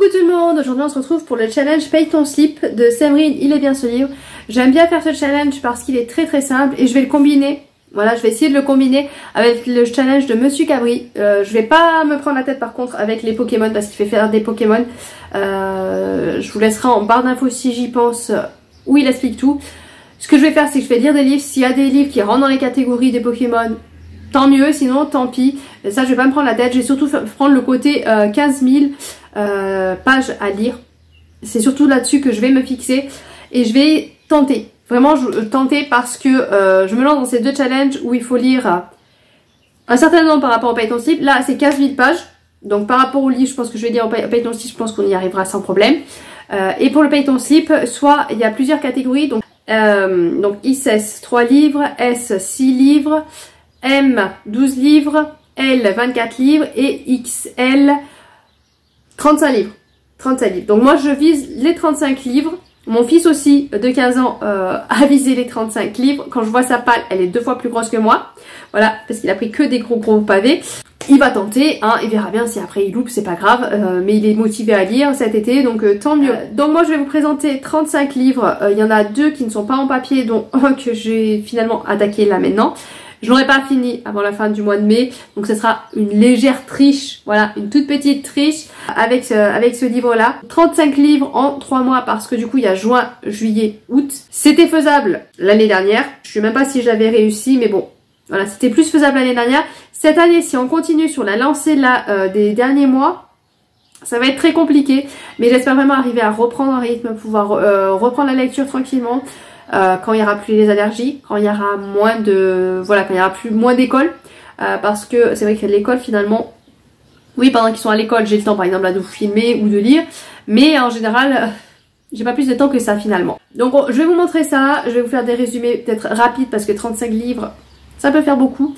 Coucou tout le monde, aujourd'hui on se retrouve pour le challenge Paye ton slip de Semrine, il est bien ce livre. J'aime bien faire ce challenge parce qu'il est très simple et je vais le combiner. Voilà, je vais essayer de le combiner avec le challenge de Monsieur Cabri. Je vais pas me prendre la tête par contre avec les Pokémon parce qu'il fait faire des Pokémon. Je vous laisserai en barre d'infos si j'y pense où il explique tout. Ce que je vais faire, c'est que je vais lire des livres. S'il y a des livres qui rentrent dans les catégories des Pokémon, tant mieux, sinon tant pis. Ça, je vais pas me prendre la tête. Je vais surtout prendre le côté 15 000 pages à lire. C'est surtout là-dessus que je vais me fixer. Et je vais tenter. Vraiment, tenter parce que je me lance dans ces deux challenges où il faut lire un certain nombre par rapport au Paye ton slip. Là, c'est 15 000 pages. Donc, par rapport au livre, je pense que je vais dire au Paye ton slip, je pense qu'on y arrivera sans problème. Et pour le Paye ton slip, soit il y a plusieurs catégories. Donc ISS 3 livres, S 6 livres, M 12 livres, L 24 livres et XL 35 livres. 35 livres. Donc moi je vise les 35 livres. Mon fils aussi de 15 ans a visé les 35 livres. Quand je vois sa palle, elle est 2 fois plus grosse que moi. Voilà, parce qu'il a pris que des gros pavés. Il va tenter, hein, il verra bien si après il loupe, c'est pas grave, mais il est motivé à lire cet été, donc tant mieux. Donc moi je vais vous présenter 35 livres, il y en a 2 qui ne sont pas en papier, dont un que j'ai finalement attaqué là maintenant. Je n'aurai pas fini avant la fin du mois de mai, donc ce sera une légère triche, voilà, une toute petite triche avec ce livre-là. 35 livres en 3 mois parce que du coup il y a juin, juillet, août. C'était faisable l'année dernière, je sais même pas si j'avais réussi, mais bon, voilà, c'était plus faisable l'année dernière. Cette année, si on continue sur la lancée là des derniers mois, ça va être très compliqué, mais j'espère vraiment arriver à reprendre un rythme, pouvoir reprendre la lecture tranquillement. Quand il n'y aura plus les allergies, quand il y aura moins de... Voilà, quand il y aura plus moins d'école. Parce que c'est vrai que l'école finalement... Oui, pendant qu'ils sont à l'école, j'ai le temps par exemple là, de vous filmer ou de lire. Mais en général, j'ai pas plus de temps que ça finalement. Donc je vais vous montrer ça. Je vais vous faire des résumés peut-être rapides parce que 35 livres, ça peut faire beaucoup.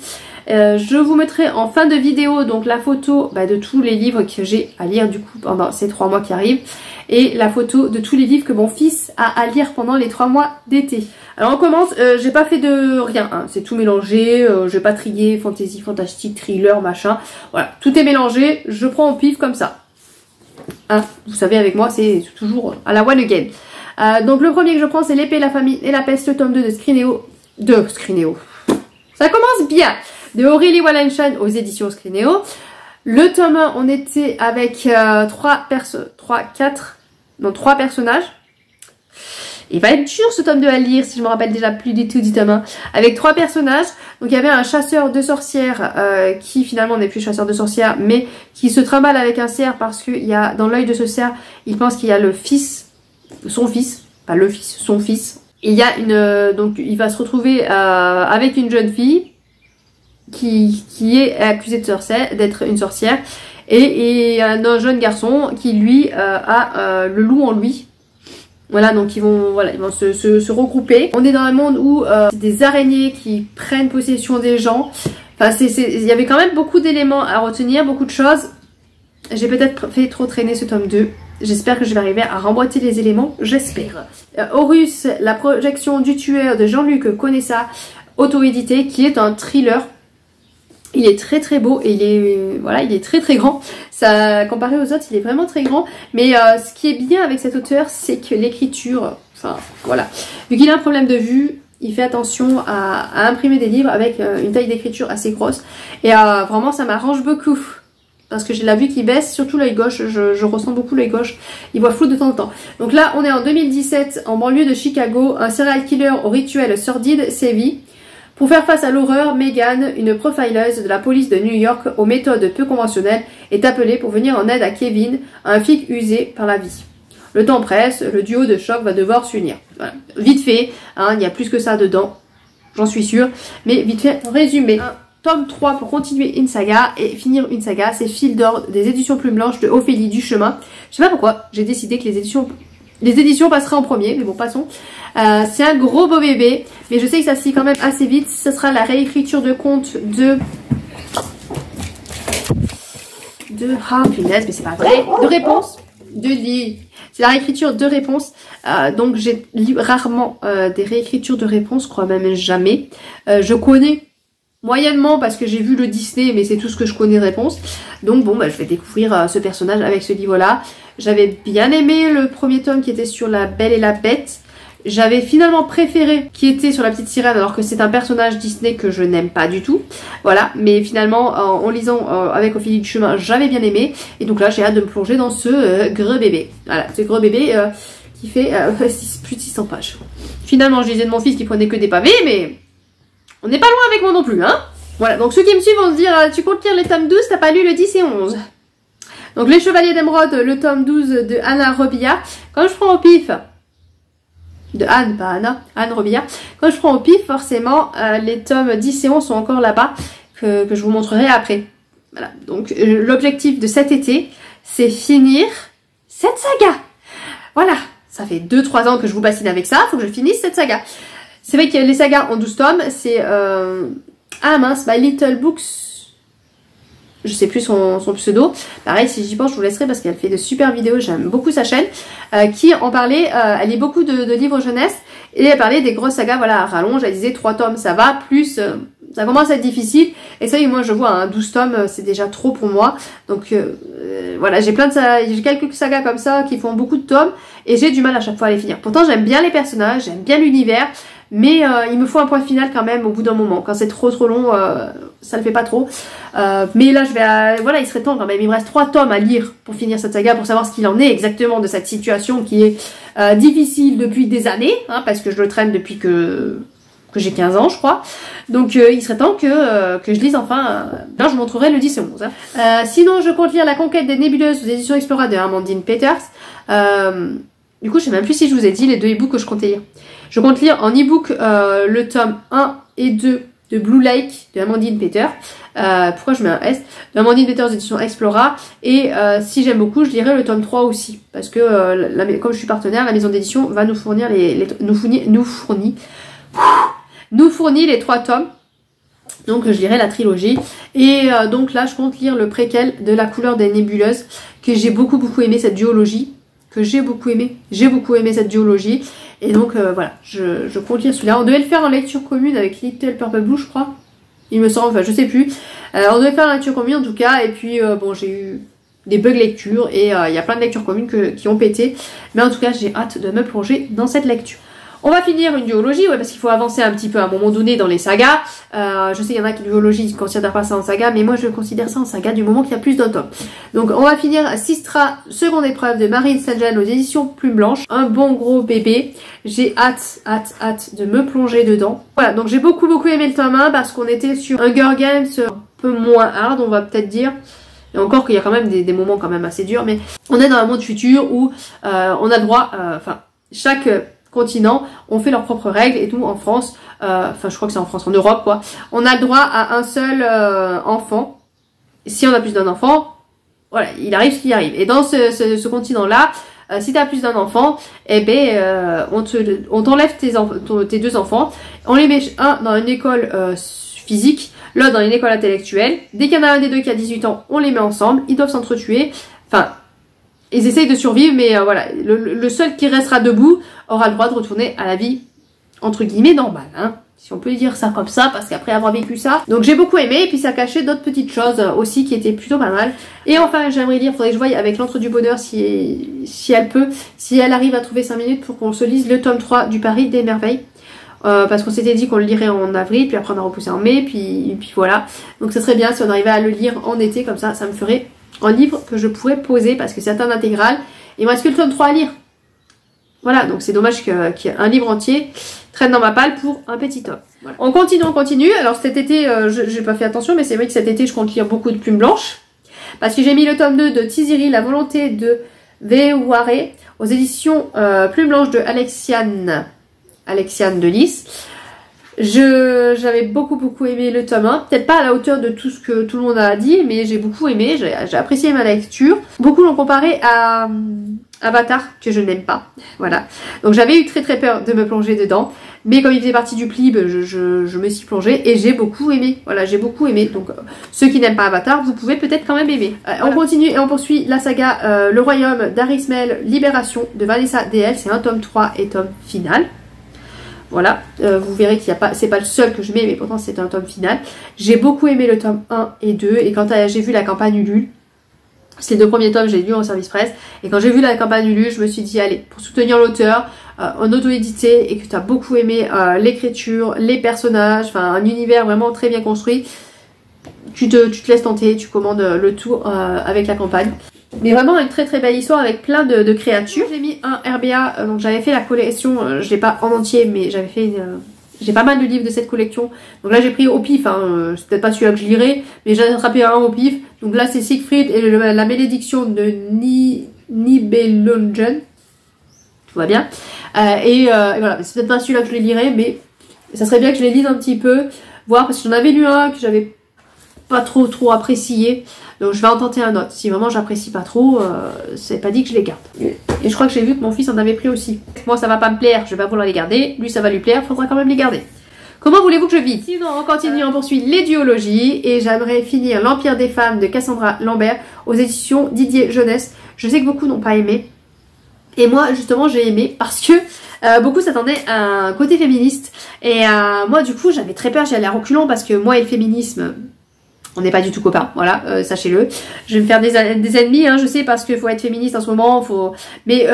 Je vous mettrai en fin de vidéo donc la photo de tous les livres que j'ai à lire du coup pendant ces 3 mois qui arrivent. Et la photo de tous les livres que mon fils a à lire pendant les 3 mois d'été. Alors on commence, j'ai pas fait de rien, hein, c'est tout mélangé, j'ai pas trié, fantasy, fantastique, thriller, machin. Voilà, tout est mélangé, je prends au pif comme ça. Hein, vous savez avec moi c'est toujours à la one again. Donc le premier que je prends c'est L'épée, la famille et la peste, le tome 2 de Scrinéo. Ça commence bien. De Aurélie Wallenstein aux éditions Scrinéo. Le tome 1, on était avec 3 personnages. Il va être dur ce tome 2 à lire si je me rappelle déjà plus du tout du tome 1. Avec 3 personnages. Donc il y avait un chasseur de sorcières qui finalement n'est plus chasseur de sorcières mais qui se trimballe avec un cerf parce qu'il y a dans l'œil de ce cerf, il pense qu'il y a le fils, son fils, pas le fils, son fils. Il y a une donc il va se retrouver avec une jeune fille qui est accusée d'être une sorcière et un jeune garçon qui lui a le loup en lui. Voilà, donc ils vont se regrouper. On est dans un monde où c'est des araignées qui prennent possession des gens. Enfin il y avait quand même beaucoup d'éléments à retenir, beaucoup de choses. J'ai peut-être fait trop traîner ce tome 2. J'espère que je vais arriver à remboîter les éléments, j'espère. Horus, la projection du tueur de Jean-Luc Conessa, auto-édité, qui est un thriller. Il est très beau et il est très grand. Ça, comparé aux autres, il est vraiment très grand. Mais ce qui est bien avec cet auteur, c'est que l'écriture, enfin voilà. Vu qu'il a un problème de vue, il fait attention à imprimer des livres avec une taille d'écriture assez grosse. Et vraiment, ça m'arrange beaucoup. Parce que j'ai la vue qui baisse, surtout l'œil gauche, je ressens beaucoup l'œil gauche, il voit flou de temps en temps. Donc là, on est en 2017, en banlieue de Chicago, un serial killer au rituel sordide sévit. Pour faire face à l'horreur, Megan, une profileuse de la police de New York aux méthodes peu conventionnelles, est appelée pour venir en aide à Kevin, un flic usé par la vie. Le temps presse, le duo de choc va devoir s'unir. Voilà. Vite fait, hein, il y a plus que ça dedans, j'en suis sûre, mais vite fait, résumé. Tome 3 pour continuer une saga et finir une saga, c'est Fil d'or des éditions Plume Blanche de Ophélie Duchemin. Je sais pas pourquoi, j'ai décidé que les éditions passeraient en premier, mais bon, passons. C'est un gros beau bébé, mais je sais que ça se lit quand même assez vite. Ce sera la réécriture de contes ah punaise, mais c'est pas vrai, de réponses, c'est la réécriture de réponses. Donc j'ai lu rarement des réécritures de réponses, je crois même jamais. Je connais moyennement parce que j'ai vu le Disney, mais c'est tout ce que je connais de réponse. Donc bon, bah, je vais découvrir ce personnage avec ce livre-là. J'avais bien aimé le premier tome qui était sur la Belle et la Bête. J'avais finalement préféré qui était sur la Petite Sirène, alors que c'est un personnage Disney que je n'aime pas du tout. Voilà, mais finalement en lisant avec Ophélie Duchemin, j'avais bien aimé. Et donc là j'ai hâte de me plonger dans ce gros bébé. Voilà, ce gros bébé qui fait plus de 600 pages. Finalement je disais de mon fils qui prenait que des pavés, mais on n'est pas loin avec moi non plus, hein. Voilà, donc ceux qui me suivent vont se dire tu comptes lire les tomes 12, t'as pas lu le 10 et 11. Donc Les Chevaliers d'Émeraude, le tome 12 de Anna Robillard. Quand je prends au pif, de Anne, pas Anna, Anne Robillard. Quand je prends au pif, forcément, les tomes 10 et 11 sont encore là-bas, que je vous montrerai après. Voilà, donc l'objectif de cet été, c'est finir cette saga. Voilà, ça fait 2-3 ans que je vous bassine avec ça, faut que je finisse cette saga. C'est vrai que les sagas en 12 tomes, c'est... Ah mince, My Little Books... Je sais plus son pseudo. Pareil, si j'y pense, je vous laisserai parce qu'elle fait de super vidéos. J'aime beaucoup sa chaîne. Qui en parlait, elle lit beaucoup de livres jeunesse. Et elle parlait des grosses sagas, voilà, à rallonge. Elle disait 3 tomes, ça va. Plus, ça commence à être difficile. Et ça, moi, je vois, hein, 12 tomes, c'est déjà trop pour moi. Donc, voilà, j'ai quelques sagas comme ça qui font beaucoup de tomes. Et j'ai du mal à chaque fois à les finir. Pourtant, j'aime bien les personnages, j'aime bien l'univers. Mais il me faut un point final quand même au bout d'un moment. Quand c'est trop long, ça le fait pas trop. Mais là, voilà, il serait temps quand même. Il me reste 3 tomes à lire pour finir cette saga, pour savoir ce qu'il en est exactement de cette situation qui est difficile depuis des années, hein, parce que je le traîne depuis que j'ai 15 ans, je crois. Donc il serait temps que je lise enfin. Là, je vous montrerai le 10 et 11. Hein. Sinon, je compte lire La Conquête des Nébuleuses aux éditions Explora de Amandine Peters. Du coup, je sais même plus si je vous ai dit les 2 e-books que je comptais lire. Je compte lire en e-book le tome 1 et 2 de Blue Lake de Amandine Peters. Pourquoi je mets un S? De Amandine Peters édition Explora. Et si j'aime beaucoup, je lirai le tome 3 aussi. Parce que comme je suis partenaire, la maison d'édition va nous fournir nous fournit les 3 tomes. Donc je lirai la trilogie. Et donc là, je compte lire le préquel de La Couleur des Nébuleuses, que j'ai beaucoup aimé cette duologie. J'ai beaucoup aimé cette duologie. Et donc voilà, je compte lire celui-là. On devait le faire en lecture commune avec Little Purple Blue, je crois. Il me semble, enfin je sais plus. On devait faire en lecture commune en tout cas. Et puis bon, j'ai eu des bugs lecture et il y a plein de lectures communes qui ont pété. Mais en tout cas, j'ai hâte de me plonger dans cette lecture. On va finir une duologie, ouais, parce qu'il faut avancer un petit peu à un moment donné dans les sagas. Je sais qu'il y en a qui duologie ne considèrent pas ça en saga, mais moi je considère ça en saga du moment qu'il y a plus d'un tome. Donc on va finir Sistra, seconde épreuve de Marine St-John aux éditions Plume Blanche. Un bon gros bébé. J'ai hâte de me plonger dedans. Voilà, donc j'ai beaucoup aimé le tome 1 parce qu'on était sur Hunger Games un peu moins hard, on va peut-être dire. Et encore qu'il y a quand même des moments quand même assez durs, mais on est dans un monde futur où on a le droit, chaque continent ont fait leurs propres règles et tout en France, enfin je crois que c'est en France, en Europe quoi, on a le droit à un seul enfant. Si on a plus d'un enfant, voilà, il arrive ce qui arrive. Et dans ce continent là, si tu as plus d'un enfant, eh ben on t'enlève tes 2 enfants, on les met un dans une école physique, l'autre dans une école intellectuelle. Dès qu'il y en a un des 2 qui a 18 ans, on les met ensemble, ils doivent s'entretuer. Enfin, ils essayent de survivre, mais voilà, le seul qui restera debout aura le droit de retourner à la vie, entre guillemets, normale, hein, si on peut dire ça comme ça, parce qu'après avoir vécu ça. Donc j'ai beaucoup aimé, et puis ça cachait d'autres petites choses aussi qui étaient plutôt pas mal. Et enfin, j'aimerais lire, faudrait que je voie avec l'Antre du Bonheur si elle peut, si elle arrive à trouver 5 minutes pour qu'on se lise le tome 3 du Paris des Merveilles. Parce qu'on s'était dit qu'on le lirait en avril, puis après on a repoussé en mai, puis voilà. Donc ça serait bien si on arrivait à le lire en été, comme ça me ferait un livre que je pourrais poser, parce que c'est un intégral. Il me reste que le tome 3 à lire. Voilà, donc c'est dommage qu'un livre entier traîne dans ma palle pour un petit tome. Voilà. On continue. Alors cet été, j'ai pas fait attention, mais c'est vrai que cet été, je compte lire beaucoup de Plumes Blanches. Parce que j'ai mis le tome 2 de Tiziri, La Volonté de Veware, aux éditions Plumes Blanches de Alexiane de Lys. J'avais beaucoup aimé le tome 1, peut-être pas à la hauteur de tout ce que tout le monde a dit, mais j'ai beaucoup aimé, j'ai apprécié ma lecture. Beaucoup l'ont comparé à Avatar, que je n'aime pas, voilà. Donc j'avais eu très peur de me plonger dedans, mais comme il faisait partie du plib, je me suis plongée et j'ai beaucoup aimé, voilà, j'ai beaucoup aimé. Donc ceux qui n'aiment pas Avatar, vous pouvez peut-être quand même aimer. Voilà. On continue et on poursuit la saga Le Royaume d'Arismel, Libération de Vanessa DL, c'est un tome 3 et tome final. Voilà, vous verrez qu'il n'y a pas, c'est pas le seul que je mets, mais pourtant c'est un tome final. J'ai beaucoup aimé le tome 1 et 2, et quand j'ai vu la campagne Ulule, c'est les 2 premiers tomes, j'ai lu en service presse, et quand j'ai vu la campagne Ulule, je me suis dit, allez, pour soutenir l'auteur, en auto-édité, et que tu as beaucoup aimé l'écriture, les personnages, enfin un univers vraiment très bien construit, tu te laisses tenter, tu commandes le tout avec la campagne. Mais vraiment une très très belle histoire avec plein de créatures. J'ai mis un RBA, donc j'avais fait la collection, je l'ai pas en entier, mais j'avais fait j'ai pas mal de livres de cette collection. Donc là j'ai pris au pif, hein, c'est peut-être pas celui-là que je lirai, mais j'ai attrapé un au pif. Donc là c'est Siegfried et la malédiction de Nibelungen. Tout va bien. Et voilà, c'est peut-être pas celui-là que je les lirai, mais ça serait bien que je les lise un petit peu, voir, parce que j'en avais lu un que j'avais pas trop apprécié. Donc je vais en tenter un autre. Si vraiment j'apprécie pas trop, c'est pas dit que je les garde. Et je crois que j'ai vu que mon fils en avait pris aussi. Moi ça va pas me plaire, je vais pas vouloir les garder. Lui ça va lui plaire, faudra quand même les garder. Comment voulez-vous que je vis? Sinon on continue, on poursuit les duologies. Et j'aimerais finir l'Empire des femmes de Cassandra Lambert aux éditions Didier Jeunesse. Je sais que beaucoup n'ont pas aimé. Et moi justement j'ai aimé parce que beaucoup s'attendaient à un côté féministe. Et moi du coup j'avais très peur, j'y allais à reculons parce que moi et le féminisme... On n'est pas du tout copains, voilà, sachez-le. Je vais me faire des ennemis, hein, je sais, parce qu'il faut être féministe en ce moment, mais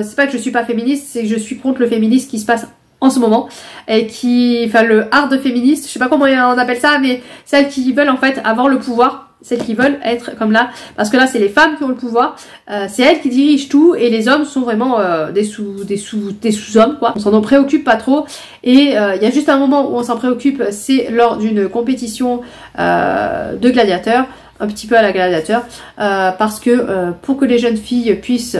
c'est pas que je suis pas féministe, c'est que je suis contre le féminisme qui se passe en ce moment, et enfin le hard féministe, je sais pas comment on appelle ça, mais celles qui veulent en fait avoir le pouvoir, celles qui veulent être comme là, parce que là c'est les femmes qui ont le pouvoir, c'est elles qui dirigent tout, et les hommes sont vraiment des sous-hommes, quoi. On s'en préoccupe pas trop, et il y a juste un moment où on s'en préoccupe, c'est lors d'une compétition de gladiateurs, un petit peu à la gladiateur, parce que pour que les jeunes filles puissent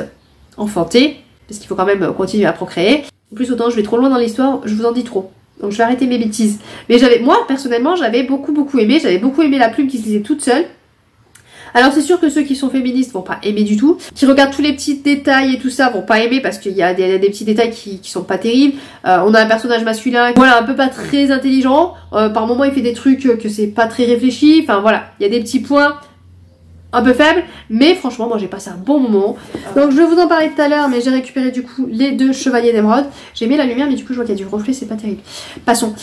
enfanter, parce qu'il faut quand même continuer à procréer, en plus autant je vais trop loin dans l'histoire, je vous en dis trop. Donc je vais arrêter mes bêtises. Mais moi personnellement j'avais beaucoup aimé. J'avais beaucoup aimé la plume qui se lisait toute seule. Alors c'est sûr que ceux qui sont féministes vont pas aimer du tout. Qui regardent tous les petits détails et tout ça vont pas aimer parce qu'il y a des petits détails qui sont pas terribles. On a un personnage masculin, voilà, un peu pas très intelligent. Par moments il fait des trucs que c'est pas très réfléchi. Enfin voilà, il y a des petits points un peu faible, mais franchement moi j'ai passé un bon moment. Donc je vous en parlais tout à l'heure, mais j'ai récupéré du coup les 2 chevaliers d'émeraude. J'ai mis la lumière mais du coup je vois qu'il y a du reflet, c'est pas terrible. Passons.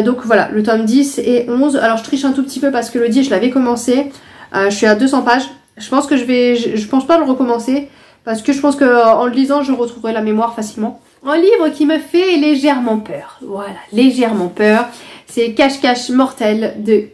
Donc voilà, le tome 10 et 11. Alors je triche un tout petit peu parce que le 10 je l'avais commencé. Je suis à 200 pages. Je pense que je pense pas le recommencer parce que je pense que en le lisant je retrouverai la mémoire facilement. Un livre qui me fait légèrement peur. Voilà, légèrement peur. C'est Cache-Cache Mortel de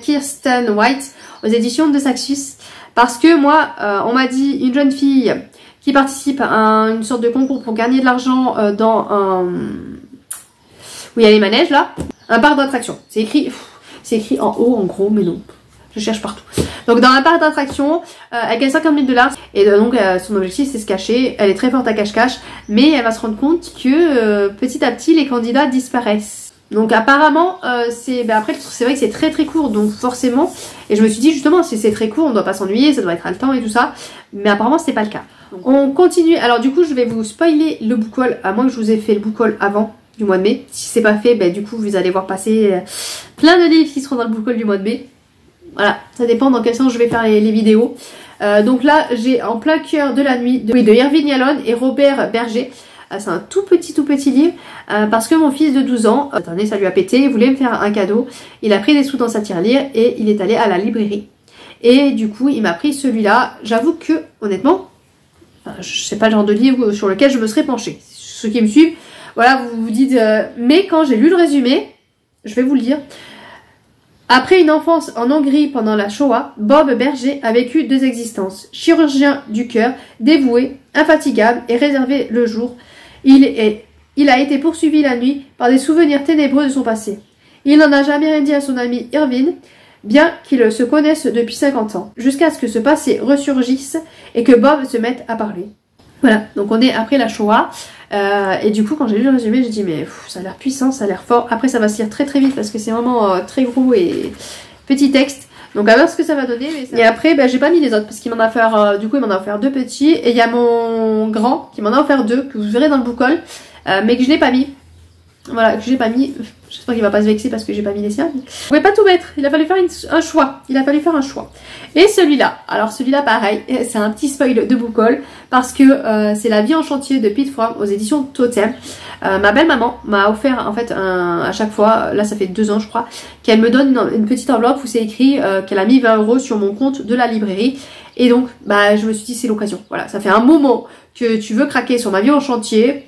Kirsten White aux éditions de Saxus. Parce que moi, on m'a dit une jeune fille qui participe à une sorte de concours pour gagner de l'argent dans un... où il y a les manèges là. Un parc d'attractions. C'est écrit en haut en gros, mais non. Je cherche partout. Donc dans un parc d'attractions, elle gagne 50 000 $. Et donc son objectif c'est se cacher. Elle est très forte à cache-cache. Mais elle va se rendre compte que petit à petit les candidats disparaissent. Donc apparemment après c'est vrai que c'est très court, donc forcément, et je me suis dit justement si c'est très court on doit pas s'ennuyer, ça doit être haletant et tout ça, mais apparemment c'est pas le cas. Donc, on continue, alors du coup je vais vous spoiler le book haul, à moins que je vous ai fait le book haul avant du mois de mai. Si c'est pas fait, du coup vous allez voir passer plein de livres qui seront dans le book haul du mois de mai. Voilà, ça dépend dans quel sens je vais faire les vidéos. Donc là j'ai En plein cœur de la nuit de Irving Yalom et Robert Berger. C'est un tout petit livre parce que mon fils de 12 ans, cette année ça lui a pété, il voulait me faire un cadeau, il a pris des sous dans sa tirelire et il est allé à la librairie et du coup il m'a pris celui-là. J'avoue que honnêtement, c'est pas le genre de livre sur lequel je me serais penchée. Ceux qui me suivent, voilà, vous vous dites mais quand j'ai lu le résumé, je vais vous le dire. Après une enfance en Hongrie pendant la Shoah, Bob Berger a vécu 2 existences. Chirurgien du cœur, dévoué, infatigable et réservé le jour. Il a été poursuivi la nuit par des souvenirs ténébreux de son passé. Il n'en a jamais rien dit à son ami Irvine, bien qu'ils se connaissent depuis 50 ans, jusqu'à ce que ce passé ressurgisse et que Bob se mette à parler. Voilà, donc on est après la Shoah, et du coup quand j'ai lu le résumé j'ai dit mais ça a l'air puissant, ça a l'air fort. Après ça va se lire très vite parce que c'est vraiment très gros et petit texte. Donc à voir ce que ça va donner. Mais ça... Et après j'ai pas mis les autres parce qu'il m'en a offert, du coup il m'en a offert 2 petits. Et il y a mon grand qui m'en a offert 2 que vous verrez dans le book haul, mais que je n'ai pas mis. Voilà, que j'ai pas mis. J'espère qu'il va pas se vexer parce que j'ai pas mis les siens. Je pouvais pas tout mettre, il a fallu faire un choix. Il a fallu faire un choix. Et celui-là, alors celui-là pareil, c'est un petit spoil de Bookhaul parce que c'est La vie en chantier de Pete Fromm aux éditions Totem. Ma belle-maman m'a offert en fait à chaque fois, là ça fait 2 ans je crois, qu'elle me donne une petite enveloppe où c'est écrit qu'elle a mis 20 € sur mon compte de la librairie. Et donc bah je me suis dit c'est l'occasion. Voilà, ça fait un moment que tu veux craquer sur Ma vie en chantier.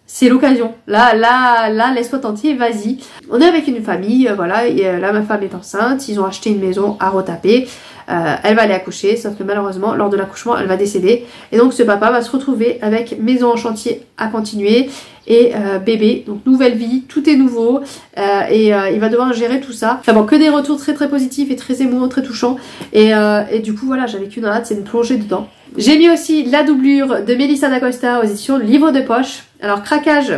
C'est l'occasion. Là, laisse-toi tenter, vas-y. On est avec une famille, voilà, et là ma femme est enceinte, ils ont acheté une maison à retaper. Elle va aller accoucher, sauf que malheureusement, lors de l'accouchement, elle va décéder. Et donc ce papa va se retrouver avec maison en chantier à continuer et bébé, donc nouvelle vie, tout est nouveau et il va devoir gérer tout ça. Enfin bon, que des retours très très positifs et très émouvants, très touchants. Et du coup voilà, j'avais qu'une hâte, c'est de me plonger dedans. J'ai mis aussi La doublure de Melissa d'Acosta aux éditions Livre de poche. Alors craquage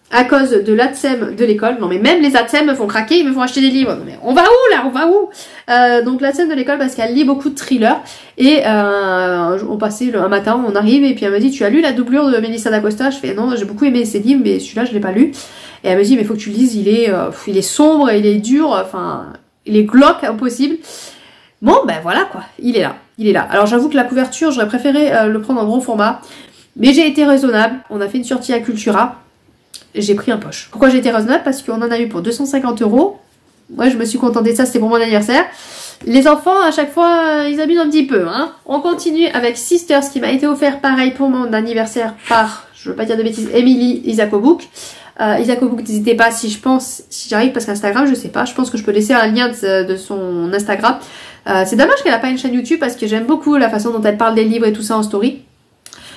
à cause de l'ATSEM de l'école. Non mais même les ATSEM me font craquer, ils me font acheter des livres. Non mais on va où là, on va où donc l'ATSEM de l'école parce qu'elle lit beaucoup de thrillers. Et on passait un matin, on arrive et puis elle me dit tu as lu La doublure de Melissa d'Acosta? Je fais non, j'ai beaucoup aimé ces livres mais celui-là je l'ai pas lu. Et elle me dit mais faut que tu le lises, il est sombre, il est dur, enfin il est glauque impossible. Bon ben voilà quoi, il est là, il est là. Alors j'avoue que la couverture j'aurais préféré le prendre en gros format. Mais j'ai été raisonnable, on a fait une sortie à Cultura. J'ai pris un poche. Pourquoi j'ai été raisonnable? Parce qu'on en a eu pour 250 €. Moi je me suis contentée de ça, c'était pour mon anniversaire. Les enfants à chaque fois ils abusent un petit peu hein. On continue avec Sisters qui m'a été offert pareil pour mon anniversaire par, je veux pas dire de bêtises, Emily Isakobook. Isakobook, n'hésitez pas si j'arrive parce qu'Instagram je sais pas, je pense que je peux laisser un lien de son Instagram. C'est dommage qu'elle a pas une chaîne YouTube parce que j'aime beaucoup la façon dont elle parle des livres et tout ça en story.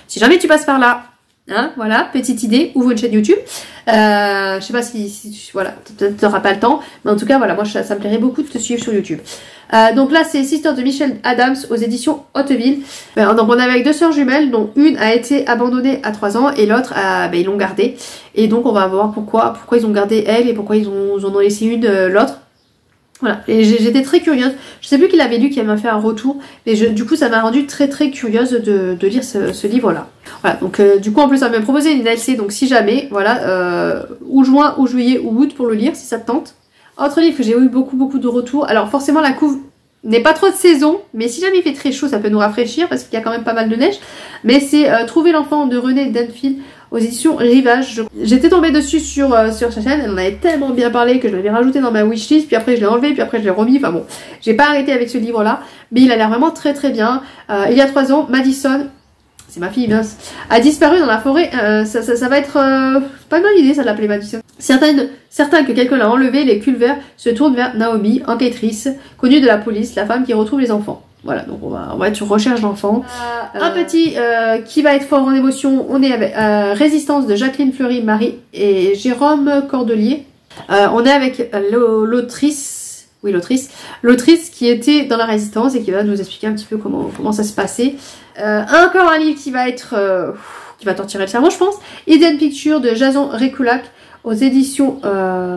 Si jamais tu passes par là, hein, voilà, petite idée, ouvre une chaîne YouTube. Je sais pas si voilà, peut-être t'auras pas le temps, mais en tout cas, voilà, moi ça me plairait beaucoup de te suivre sur YouTube. Donc là, c'est Sister de Michelle Adams aux éditions Hauteville. Donc on est avec 2 sœurs jumelles, dont une a été abandonnée à 3 ans et l'autre, ils l'ont gardée. Et donc on va voir pourquoi ils ont gardé elle et pourquoi ils en ont laissé une l'autre. Voilà, et j'étais très curieuse. Je sais plus qui l'avait lu, qui m'a fait un retour, mais du coup ça m'a rendu très très curieuse de lire ce livre-là. Voilà, donc du coup en plus ça m'a proposé une DLC, donc si jamais, voilà, ou juin, ou juillet, ou août pour le lire, si ça te tente. Autre livre que j'ai eu beaucoup de retours. Alors forcément la couve n'est pas trop de saison, mais si jamais il fait très chaud, ça peut nous rafraîchir parce qu'il y a quand même pas mal de neige. Mais c'est Trouver l'enfant de René Denfield aux éditions Rivage. J'étais tombée dessus sur sa chaîne, elle en avait tellement bien parlé que je l'avais rajouté dans ma wishlist, puis après je l'ai enlevé, puis après je l'ai remis, enfin bon, j'ai pas arrêté avec ce livre là, mais il a l'air vraiment très très bien. Il y a 3 ans, Madison, c'est ma fille mince, a disparu dans la forêt, ça va être pas une bonne idée ça de l'appeler Madison. Certains que quelqu'un l'a enlevé, les culvers se tournent vers Naomi, enquêtrice, connue de la police, la femme qui retrouve les enfants. Voilà, donc on va être sur recherche d'enfants. Un petit qui va être fort en émotion, on est avec Résistance de Jacqueline Fleury-Marie et Jérôme Cordelier. On est avec l'autrice qui était dans la Résistance et qui va nous expliquer un petit peu comment ça se passait. Encore un livre qui va t'en tirer le cerveau je pense. Hidden Picture de Jason Rekulak aux éditions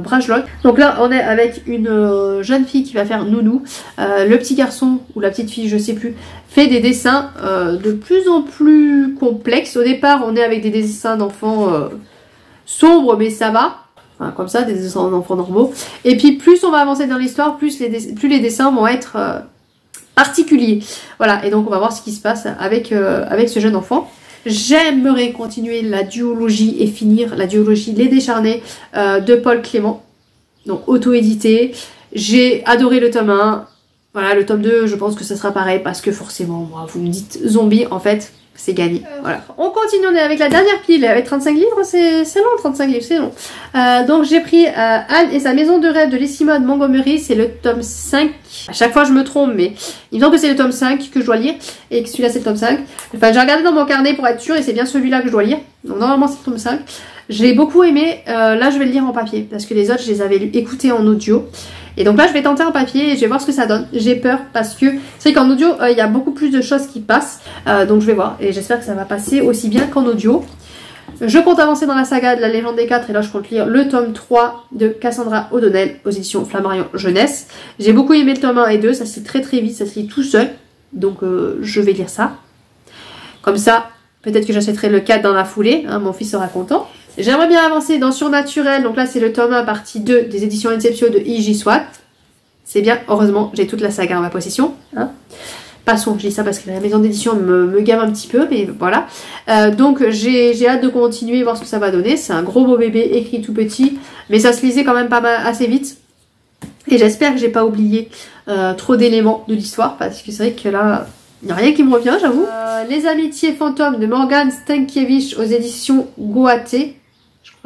Brajlot. Donc là on est avec une jeune fille qui va faire nounou. Le petit garçon ou la petite fille je sais plus fait des dessins de plus en plus complexes. Au départ on est avec des dessins d'enfants sombres mais ça va. Enfin, comme ça, des dessins d'enfants normaux. Et puis plus on va avancer dans l'histoire, plus les dessins vont être particuliers. Voilà, et donc on va voir ce qui se passe avec ce jeune enfant. J'aimerais continuer la duologie et finir la duologie Les Décharnés de Paul Clément. Donc auto-édité. J'ai adoré le tome 1. Voilà, le tome 2, je pense que ça sera pareil parce que forcément, moi, vous me dites zombie, en fait, c'est gagné. Voilà. On continue, on est avec la dernière pile avec 35 livres. C'est long, 35 livres, c'est long. Donc j'ai pris Anne et sa maison de rêve de Lessimone Montgomery. C'est le tome 5. À chaque fois je me trompe, mais il me semble que c'est le tome 5 que je dois lire. Et que celui-là c'est le tome 5. Enfin j'ai regardé dans mon carnet pour être sûr et c'est bien celui-là que je dois lire. Donc normalement c'est le tome 5. Je l'ai beaucoup aimé. Là je vais le lire en papier. Parce que les autres je les avais écoutés en audio. Et donc là je vais tenter en papier et je vais voir ce que ça donne. J'ai peur parce que c'est vrai qu'en audio il y a beaucoup plus de choses qui passent. Donc je vais voir et j'espère que ça va passer aussi bien qu'en audio. Je compte avancer dans la saga de la Légende des 4 et là je compte lire le tome 3 de Cassandra O'Donnell aux éditions Flammarion Jeunesse. J'ai beaucoup aimé le tome 1 et 2, ça se lit très très vite, ça se lit tout seul. Donc je vais lire ça. Comme ça, peut-être que j'achèterai le 4 dans la foulée, hein, mon fils sera content. J'aimerais bien avancer dans Surnaturel, donc là c'est le tome 1 partie 2 des éditions Inception de I.J. Swat. C'est bien, heureusement, j'ai toute la saga en ma possession. Hein. Passons, je dis ça parce que la maison d'édition me gave un petit peu, mais voilà. Donc j'ai hâte de continuer, voir ce que ça va donner. C'est un gros beau bébé, écrit tout petit, mais ça se lisait quand même pas mal, assez vite. Et j'espère que j'ai pas oublié trop d'éléments de l'histoire, parce que c'est vrai que là, il n'y a rien qui me revient, j'avoue. Les amitiés fantômes de Morgan Stankiewicz aux éditions Goaté.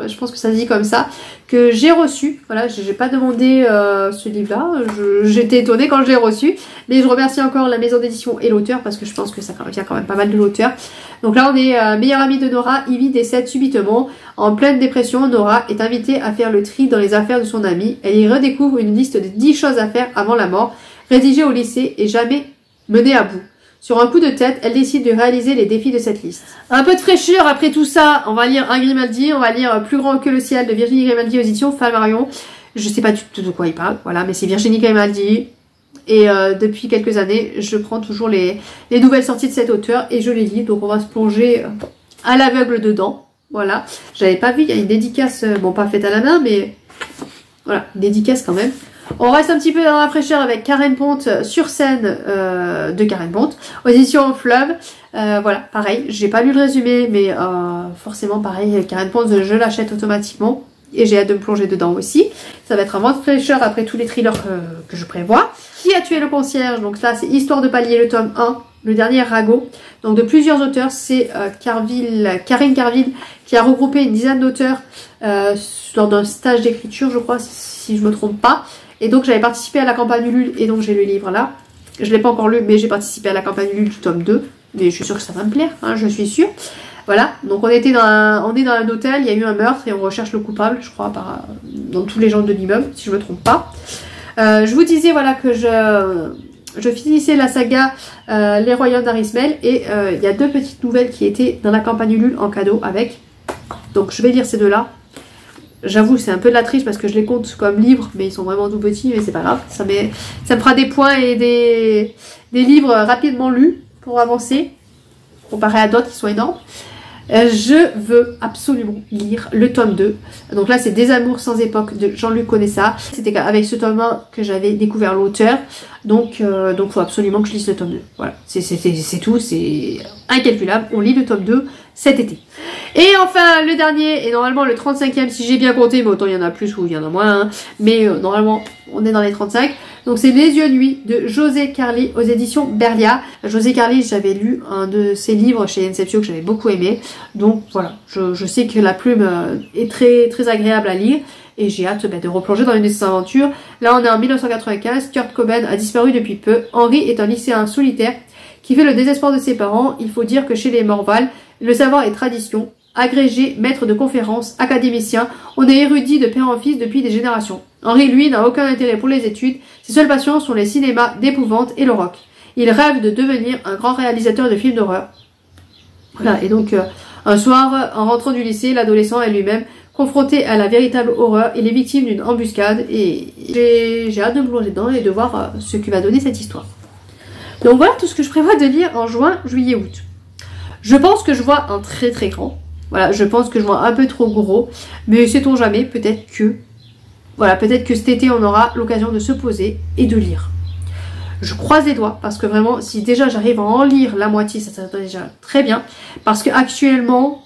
Je pense que ça se dit comme ça, que j'ai reçu. Voilà, j'ai pas demandé ce livre-là. J'étais étonnée quand je l'ai reçu. Mais je remercie encore la maison d'édition et l'auteur parce que je pense que ça vient quand même pas mal de l'auteur. Donc là, on est meilleure amie de Nora. Ivy décède subitement. En pleine dépression, Nora est invitée à faire le tri dans les affaires de son amie. Elle y redécouvre une liste de 10 choses à faire avant la mort, rédigée au lycée et jamais menée à bout. Sur un coup de tête, elle décide de réaliser les défis de cette liste. Un peu de fraîcheur après tout ça, on va lire un Grimaldi, on va lire Plus grand que le ciel de Virginie Grimaldi aux éditions Flammarion. Je sais pas du tout de quoi il parle, voilà, mais c'est Virginie Grimaldi. Et depuis quelques années, je prends toujours les nouvelles sorties de cet auteur et je les lis. Donc on va se plonger à l'aveugle dedans. Voilà, j'avais pas vu, il y a une dédicace, bon pas faite à la main, mais voilà, une dédicace quand même. On reste un petit peu dans la fraîcheur avec Karen Ponte sur scène de Karen Ponte aux éditions Fleuve. Voilà, pareil, j'ai pas lu le résumé, mais forcément pareil, Karen Ponte, je l'achète automatiquement et j'ai hâte de me plonger dedans aussi. Ça va être un vent de fraîcheur après tous les thrillers que je prévois. Qui a tué le concierge? Donc là, c'est Histoire de palier, le tome 1, le dernier Rago. Donc de plusieurs auteurs, c'est Karine Carville qui a regroupé une dizaine d'auteurs lors d'un stage d'écriture, je crois, si je me trompe pas. Et donc j'avais participé à la campagne Ulule et donc j'ai le livre là. Je ne l'ai pas encore lu mais j'ai participé à la campagne Ulule du tome 2. Mais je suis sûre que ça va me plaire, hein, je suis sûre. Voilà, donc on est dans un hôtel, il y a eu un meurtre et on recherche le coupable, je crois, dans tous les gens de l'immeuble, si je ne me trompe pas. Je vous disais voilà que je finissais la saga Les Royaumes d'Arismel et il y a 2 petites nouvelles qui étaient dans la campagne Ulule en cadeau avec. Donc je vais lire ces 2-là. J'avoue, c'est un peu de la triche parce que je les compte comme livres, mais ils sont vraiment tout petits, mais c'est pas grave. Ça me fera des points et des livres rapidement lus pour avancer, comparé à d'autres qui sont énormes. Je veux absolument lire le tome 2. Donc là, c'est Des amours sans époque de Jean-Luc Conessa. C'était avec ce tome 1 que j'avais découvert l'auteur. Donc faut absolument que je lise le tome 2. Voilà, c'est tout, c'est incalculable. On lit le tome 2 cet été. Et enfin, le dernier, et normalement le 35e, si j'ai bien compté, mais autant il y en a plus ou il y en a moins, hein, mais normalement, on est dans les 35. Donc c'est Les yeux nuits de José Carli aux éditions Berlia. José Carli, j'avais lu un de ses livres chez Inception que j'avais beaucoup aimé. Donc voilà, je sais que la plume est très, très agréable à lire. Et j'ai hâte de replonger dans une de ses aventures. Là on est en 1995, Kurt Cobain a disparu depuis peu. Henry est un lycéen solitaire qui fait le désespoir de ses parents. Il faut dire que chez les Morval, le savoir est tradition. Agrégé, maître de conférences, académicien, on est érudit de père en fils depuis des générations. Henry, lui, n'a aucun intérêt pour les études, ses seules passions sont les cinémas d'épouvante et le rock. Il rêve de devenir un grand réalisateur de films d'horreur. Voilà, et donc un soir, en rentrant du lycée, l'adolescent est lui-même confronté à la véritable horreur, il est victime d'une embuscade et j'ai hâte de me plonger dedans et de voir ce que va donner cette histoire. Donc voilà tout ce que je prévois de lire en juin, juillet, août. Je pense que je vois un très très grand. Voilà, je pense que je vois un peu trop gros, mais sait-on jamais, peut-être que cet été on aura l'occasion de se poser et de lire. Je croise les doigts parce que vraiment, si déjà j'arrive à en lire la moitié, ça serait déjà très bien. Parce que actuellement,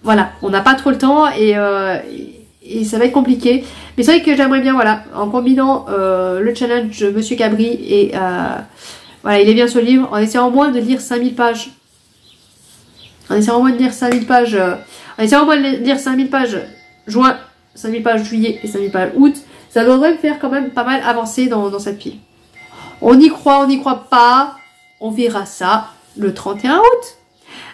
voilà, on n'a pas trop le temps et ça va être compliqué. Mais c'est vrai que j'aimerais bien, voilà, en combinant le challenge de Monsieur Cabri et voilà, il est bien ce livre, en essayant au moins de lire 5000 pages. En essayant au moins de lire 5000 pages, juin, 5000 pages juillet et 5000 pages août, ça devrait me faire quand même pas mal avancer dans cette pile. On y croit pas, on verra ça le 31 août.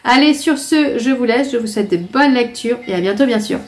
Allez, sur ce, je vous laisse, je vous souhaite de bonnes lectures et à bientôt bien sûr.